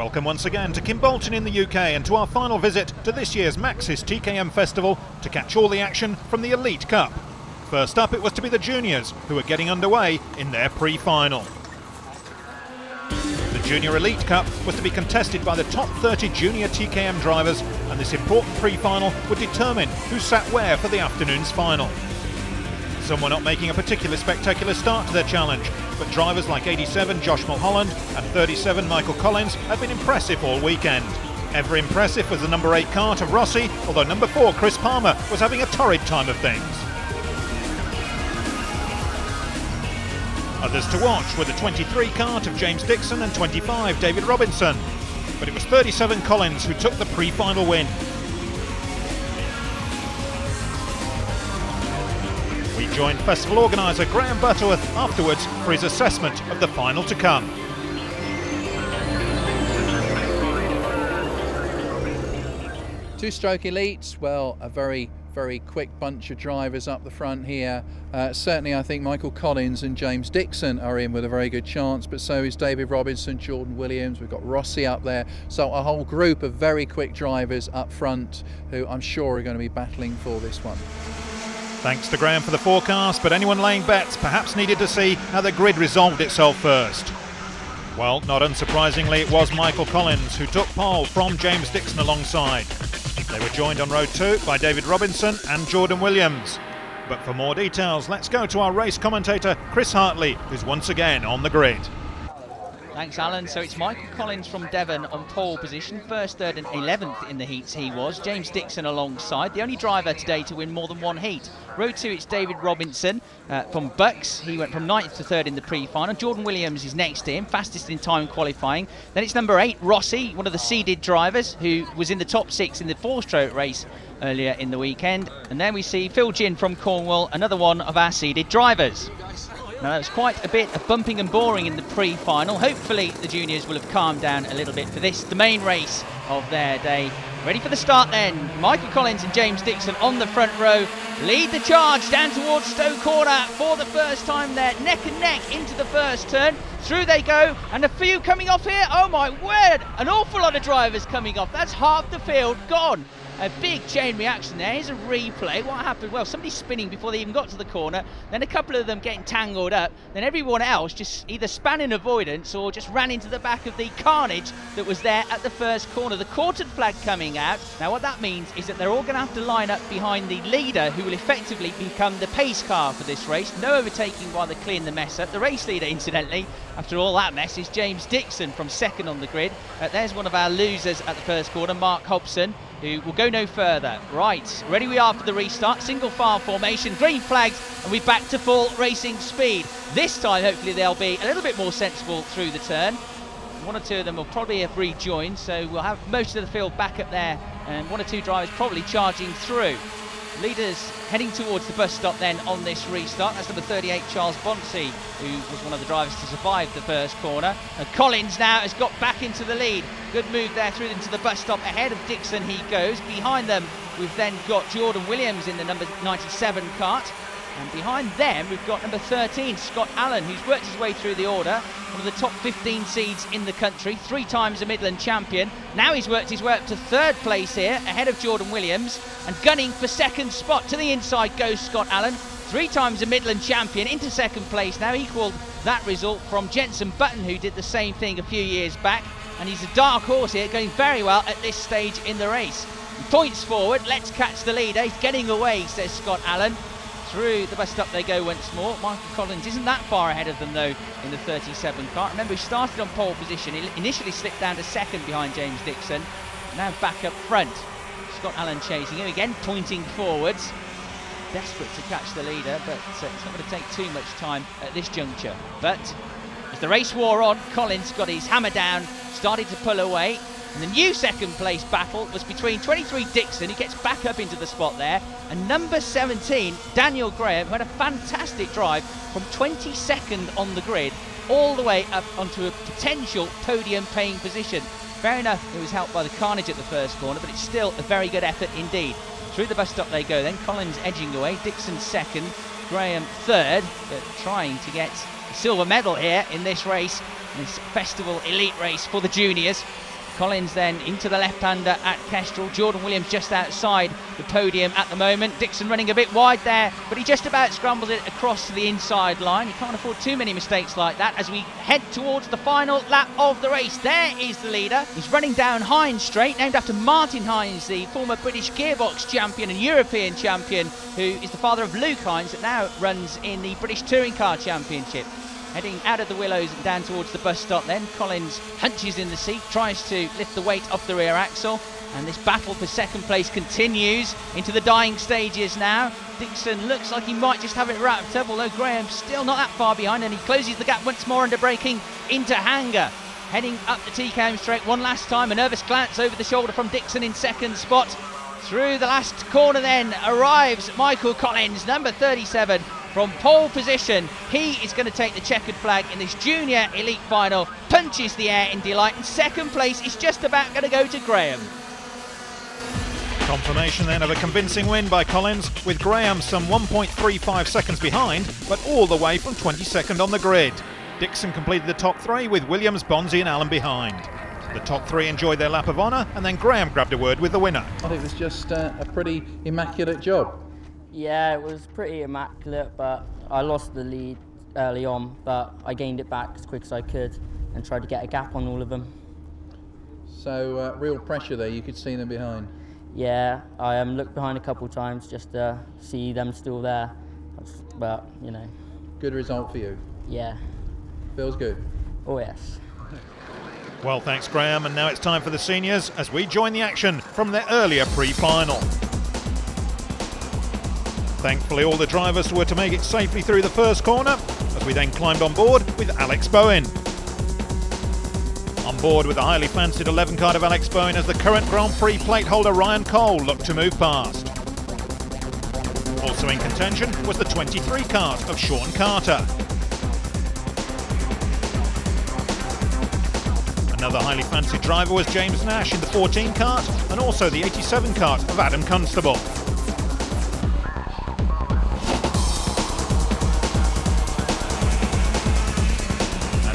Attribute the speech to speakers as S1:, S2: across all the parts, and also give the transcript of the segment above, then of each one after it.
S1: Welcome once again to Kimbolton in the UK and to our final visit to this year's Maxxis TKM Festival to catch all the action from the Elite Cup. First up, it was to be the juniors who were getting underway in their pre-final. The Junior Elite Cup was to be contested by the top 30 junior TKM drivers, and this important pre-final would determine who sat where for the afternoon's final. Some were not making a particularly spectacular start to their challenge, but drivers like 87 Josh Mulholland and 37 Michael Collins have been impressive all weekend. Ever impressive was the number 8 kart of Rossi, although number 4 Chris Palmer was having a torrid time of things. Others to watch were the 23 kart of James Dixon and 25 David Robinson, but it was 37 Collins who took the pre-final win. We joined festival organiser Graham Butterworth afterwards for his assessment of the final to come.
S2: Two-stroke elites, well, a very quick bunch of drivers up the front here. Certainly I think Michael Collins and James Dixon are in with a very good chance, but so is David Robinson, Jordan Williams, we've got Rossi up there. So a whole group of very quick drivers up front who I'm sure are going to be battling for this one.
S1: Thanks to Graham for the forecast, but anyone laying bets perhaps needed to see how the grid resolved itself first. Well, not unsurprisingly, it was Michael Collins who took pole from James Dixon alongside. They were joined on row 2 by David Robinson and Jordan Williams. But for more details, let's go to our race commentator Chris Hartley, who's once again on the grid.
S3: Thanks, Alan. So it's Michael Collins from Devon on pole position, 1st, 3rd and 11th in the heats he was. James Dixon alongside, the only driver today to win more than one heat. Row 2, it's David Robinson from Bucks. He went from 9th to 3rd in the pre-final. Jordan Williams is next to him, fastest in time qualifying. Then it's number 8, Rossi, one of the seeded drivers, who was in the top 6 in the 4-stroke race earlier in the weekend. And then we see Phil Ginn from Cornwall, another one of our seeded drivers. Now, that was quite a bit of bumping and boring in the pre-final. Hopefully the juniors will have calmed down a little bit for this, the main race of their day. Ready for the start then. Michael Collins and James Dixon on the front row lead the charge down towards Stowe Corner for the first time there, neck and neck into the first turn. Through they go, and a few coming off here. Oh my word, an awful lot of drivers coming off. That's half the field gone. A big chain reaction there. Here's a replay. What happened? Well, somebody spinning before they even got to the corner, then a couple of them getting tangled up, then everyone else just either span in avoidance or just ran into the back of the carnage that was there at the first corner. The quartered flag coming out. Now what that means is that they're all going to have to line up behind the leader, who will effectively become the pace car for this race. No overtaking while they're clearing the mess up. The race leader, incidentally, after all that mess, is James Dixon from 2nd on the grid. There's one of our losers at the first corner, Mark Hobson, who will go no further. Right, ready we are for the restart. Single file formation, green flags, and we're back to full racing speed. This time, hopefully, they'll be a little bit more sensible through the turn. One or two of them will probably have rejoined, so we'll have most of the field back up there, and 1 or 2 drivers probably charging through. Leaders heading towards the bus stop then on this restart. That's number 38, Charles Bonsey, who was one of the drivers to survive the first corner. And Collins now has got back into the lead. Good move there through into the bus stop. Ahead of Dixon he goes. Behind them we've then got Jordan Williams in the number 97 kart. And behind them we've got number 13, Scott Allen, who's worked his way through the order. One of the top 15 seeds in the country, 3 times a Midland champion. Now he's worked his way up to 3rd place here, ahead of Jordan Williams, and gunning for 2nd spot. To the inside goes Scott Allen, 3 times a Midland champion, into 2nd place now, equalled that result from Jenson Button, who did the same thing a few years back. And he's a dark horse here, going very well at this stage in the race. He points forward, let's catch the leader. He's getting away, says Scott Allen. Through the bus stop they go once more. Michael Collins isn't that far ahead of them though in the 37 kart. Remember, he started on pole position. He initially slipped down to 2nd behind James Dixon. Now back up front. Scott Allen chasing him again, pointing forwards. Desperate to catch the leader, but it's not going to take too much time at this juncture. But as the race wore on, Collins got his hammer down, started to pull away. And the new 2nd place battle was between 23 Dixon, who gets back up into the spot there, and number 17, Daniel Graham, who had a fantastic drive from 22nd on the grid all the way up onto a potential podium paying position. Fair enough, it was helped by the carnage at the first corner, but it's still a very good effort indeed. Through the bus stop they go then, Collins edging away, Dixon 2nd, Graham 3rd, but trying to get a silver medal here in this race, this festival elite race for the juniors. Collins then into the left-hander at Kestrel. Jordan Williams just outside the podium at the moment. Dixon running a bit wide there, but he just about scrambles it across to the inside line. You can't afford too many mistakes like that as we head towards the final lap of the race. There is the leader. He's running down Hines Straight, named after Martin Hines, the former British gearbox champion and European champion, who is the father of Luke Hines, that now runs in the British Touring Car Championship. Heading out of the Willows and down towards the bus stop then, Collins hunches in the seat, tries to lift the weight off the rear axle, and this battle for second place continues into the dying stages now. Dixon looks like he might just have it wrapped up, although Graham's still not that far behind, and he closes the gap once more under braking into Hanger. Heading up the TKM straight one last time, a nervous glance over the shoulder from Dixon in second spot. Through the last corner then arrives Michael Collins, number 37. From pole position, he is going to take the checkered flag in this junior elite final, punches the air in delight, and second place is just about going to go to Graham.
S1: Confirmation then of a convincing win by Collins, with Graham some 1.35 seconds behind, but all the way from 22nd on the grid. Dixon completed the top three with Williams, Bonzi and Allen behind. The top three enjoyed their lap of honour, and then Graham grabbed a word with the winner.
S2: I think it was just a pretty immaculate job.
S4: Yeah, it was pretty immaculate, but I lost the lead early on, but I gained it back as quick as I could and tried to get a gap on all of them.
S2: So real pressure there, you could see them behind.
S4: Yeah, I looked behind a couple of times just to see them still there, but you know.
S2: Good result for you?
S4: Yeah.
S2: Feels good?
S4: Oh yes.
S1: Well, thanks Graham, and now it's time for the seniors as we join the action from their earlier pre-final. Thankfully, all the drivers were to make it safely through the first corner, as we then climbed on board with Alex Bowen. On board with the highly fancied 11 card of Alex Bowen as the current Grand Prix plate holder Ryan Cole looked to move past. Also in contention was the 23 card of Sean Carter. Another highly fancied driver was James Nash in the 14 cart, and also the 87 cart of Adam Constable.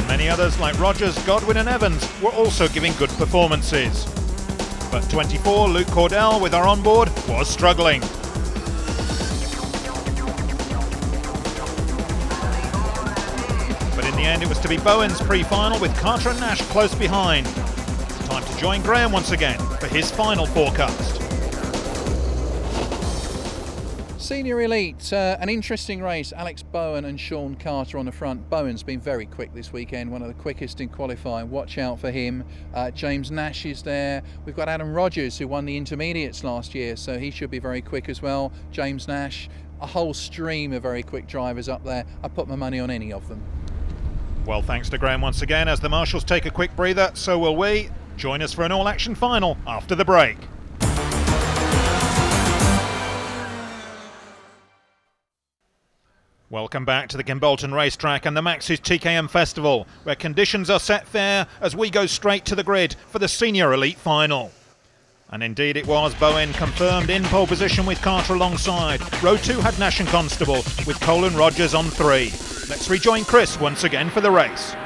S1: Many others like Rogers, Godwin and Evans were also giving good performances. But 24, Luke Cordell with our onboard was struggling. But in the end it was to be Bowen's pre-final with Carter and Nash close behind. Time to join Graham once again for his final forecast.
S2: Senior Elite, an interesting race. Alex Bowen and Sean Carter on the front. Bowen's been very quick this weekend, one of the quickest in qualifying. Watch out for him. James Nash is there. We've got Adam Rogers, who won the intermediates last year, so he should be very quick as well. James Nash, a whole stream of very quick drivers up there. I put my money on any of them.
S1: Well, thanks to Graham once again. As the marshals take a quick breather, so will we. Join us for an all-action final after the break. Welcome back to the Kimbolton racetrack and the Maxxis TKM Festival, where conditions are set fair as we go straight to the grid for the Senior Elite Final. And indeed it was. Bowen confirmed in pole position with Carter alongside. Row 2 had Nash and Constable, with Cole and Rogers on 3. Let's rejoin Chris once again for the race.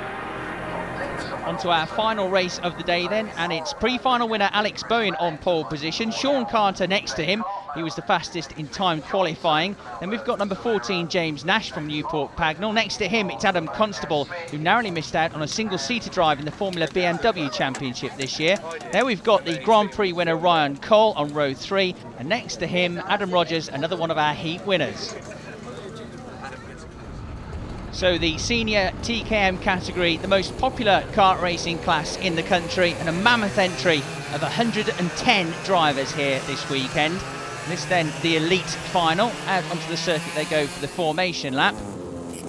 S3: On to our final race of the day then, and it's pre-final winner Alex Bowen on pole position. Sean Carter next to him. He was the fastest in time qualifying. Then we've got number 14, James Nash from Newport Pagnell. Next to him, it's Adam Constable, who narrowly missed out on a single-seater drive in the Formula BMW Championship this year. There we've got the Grand Prix winner Ryan Cole on row 3. And next to him, Adam Rogers, another one of our heat winners. So the senior TKM category, the most popular kart racing class in the country, and a mammoth entry of 110 drivers here this weekend. This then the elite final. Out onto the circuit they go for the formation lap.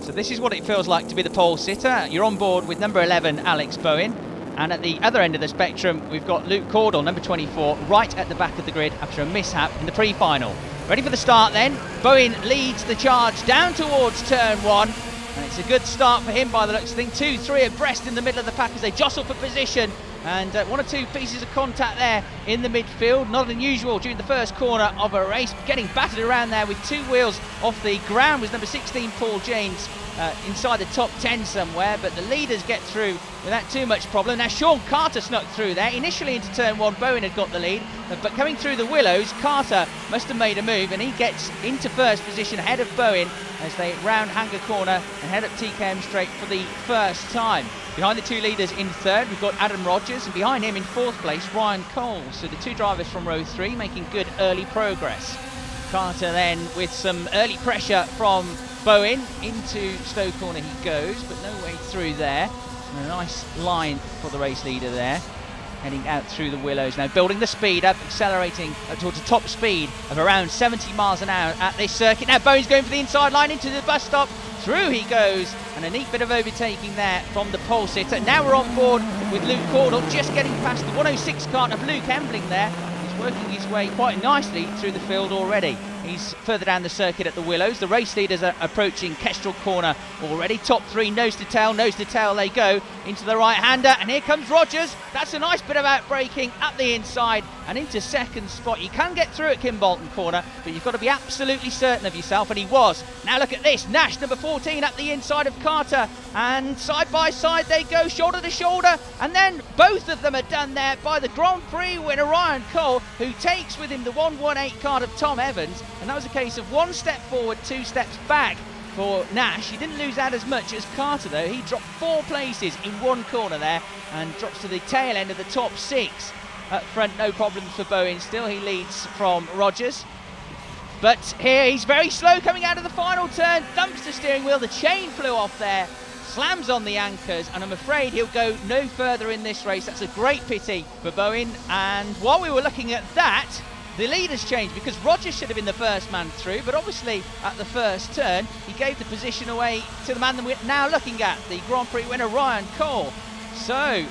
S3: So this is what it feels like to be the pole sitter. You're on board with number 11, Alex Bowen. And at the other end of the spectrum, we've got Luke Cordell, number 24, right at the back of the grid after a mishap in the pre-final. Ready for the start then. Bowen leads the charge down towards turn 1. And it's a good start for him by the looks of things. 2, 3 abreast in the middle of the pack as they jostle for position. And 1 or 2 pieces of contact there in the midfield. Not unusual during the first corner of a race. Getting battered around there with 2 wheels off the ground was number 16, Paul James. inside the top 10 somewhere, but the leaders get through without too much problem. Now Sean Carter snuck through there. Initially into turn 1, Bowen had got the lead, but coming through the willows, Carter must have made a move, and he gets into first position ahead of Bowen as they round Hanger Corner and head up TKM Straight for the first time. Behind the two leaders in third, we've got Adam Rogers, and behind him in fourth place, Ryan Cole. So the two drivers from row 3 making good early progress. Carter then with some early pressure from Bowen. Into Stowe Corner he goes, but no way through there. And a nice line for the race leader there. Heading out through the willows now, building the speed up, accelerating towards a top speed of around 70 miles an hour at this circuit. Now Bowen's going for the inside line into the bus stop. Through he goes, and a neat bit of overtaking there from the pole sitter. Now we're on board with Luke Cordell, just getting past the 106 kart of Luke Embling there. He's working his way quite nicely through the field already. He's further down the circuit at the willows. The race leaders are approaching Kestrel Corner already. Top 3 nose to tail they go into the right-hander, and here comes Rogers. That's a nice bit of outbraking up the inside and into second spot. You can get through at Kimbolton Corner, but you've got to be absolutely certain of yourself, and he was. Now look at this, Nash number 14 up the inside of Carter, and side by side they go, shoulder to shoulder, and then both of them are done there by the Grand Prix winner Ryan Cole, who takes with him the 118 kart of Tom Evans. And that was a case of 1 step forward, 2 steps back for Nash. He didn't lose out as much as Carter though. He dropped 4 places in 1 corner there and drops to the tail end of the top 6. Up front, no problems for Bowen. Still he leads from Rogers. But here he's very slow coming out of the final turn. Thumps the steering wheel, the chain flew off there. Slams on the anchors, and I'm afraid he'll go no further in this race. That's a great pity for Bowen. And while we were looking at that, the leaders changed because Rogers should have been the first man through, but obviously at the first turn he gave the position away to the man that we're now looking at, the Grand Prix winner Ryan Cole. So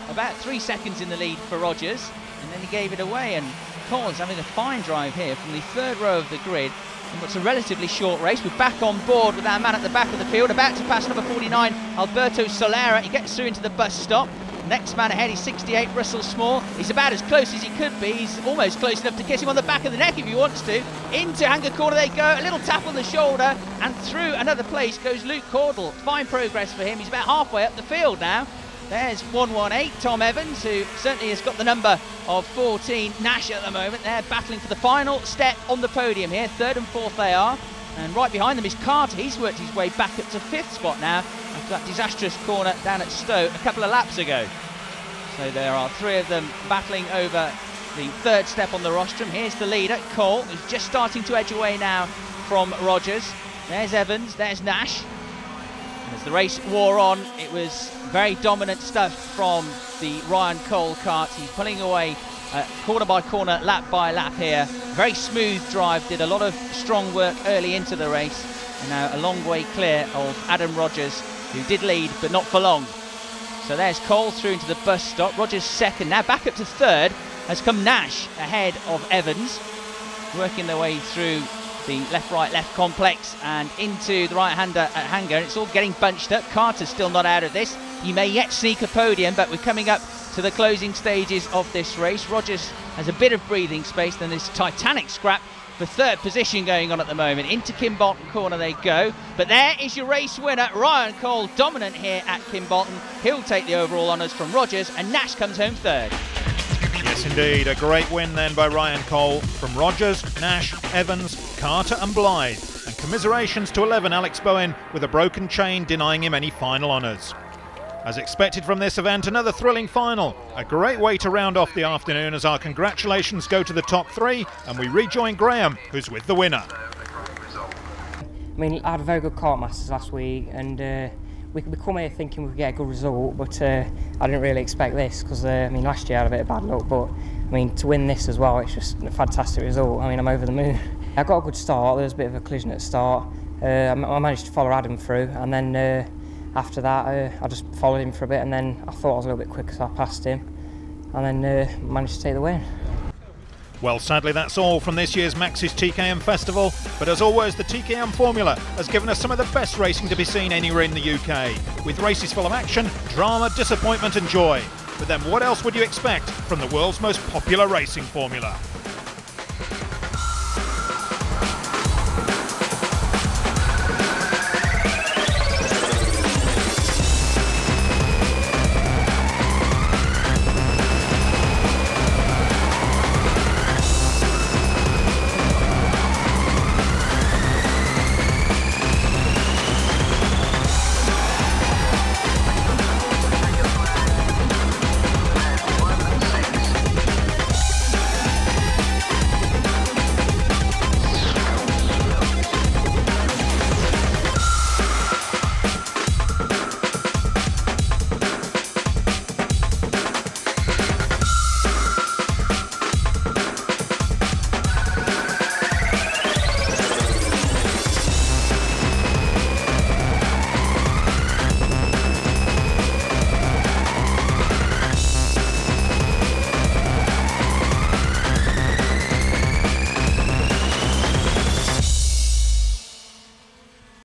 S3: about 3 seconds in the lead for Rogers, and then he gave it away, and Cole's having a fine drive here from the 3rd row of the grid. And what's a relatively short race. We're back on board with our man at the back of the field, about to pass number 49 Alberto Solera. He gets through into the bus stop. Next man ahead is 68 Russell Small. He's about as close as he could be. He's almost close enough to kiss him on the back of the neck if he wants to. Into Hanger Corner they go, a little tap on the shoulder, and through another place goes Luke Cordell. Fine progress for him. He's about halfway up the field now. There's 118 Tom Evans, who certainly has got the number of 14 Nash at the moment. They're battling for the final step on the podium here. 3rd and 4th they are. And right behind them is Carter. He's worked his way back up to 5th spot now after that disastrous corner down at Stowe a couple of laps ago. So there are 3 of them battling over the 3rd step on the rostrum. Here's the leader, Cole, who's just starting to edge away now from Rogers. There's Evans, there's Nash. And as the race wore on, it was very dominant stuff from the Ryan Cole kart. He's pulling away corner by corner, lap by lap here. Very smooth drive, did a lot of strong work early into the race. And now a long way clear of Adam Rogers, who did lead, but not for long. So there's Cole through into the bus stop. Rogers 2nd. Now back up to 3rd has come Nash ahead of Evans, working their way through the left complex and into the right-hander at Hanger. It's all getting bunched up. Carter's still not out of this. He may yet sneak a podium, but we're coming up to the closing stages of this race. Rogers has a bit of breathing space, then this titanic scrap for 3rd position going on at the moment. Into Kimbolton Corner they go, but there is your race winner, Ryan Cole, dominant here at Kimbolton. He'll take the overall honours from Rogers, and Nash comes home 3rd.
S1: Yes, indeed, a great win then by Ryan Cole from Rogers, Nash, Evans, Carter and Blythe. And commiserations to 11 Alex Bowen with a broken chain denying him any final honours. As expected from this event, another thrilling final. A great way to round off the afternoon as our congratulations go to the top 3 and we rejoin Graham, who's with the winner.
S5: I mean, I had a very good kart masters last week, and we come here thinking we'd get a good result, but I didn't really expect this because I mean, last year I had a bit of bad luck, but I mean, to win this as well, it's just a fantastic result. I mean, I'm over the moon. I got a good start. There was a bit of a collision at the start. I managed to follow Adam through, and then after that I just followed him for a bit, and then I thought I was a little bit quicker, so I passed him, and then managed to take the win.
S1: Well, sadly that's all from this year's Maxxis TKM Festival, but as always the TKM formula has given us some of the best racing to be seen anywhere in the UK, with races full of action, drama, disappointment and joy. But then what else would you expect from the world's most popular racing formula?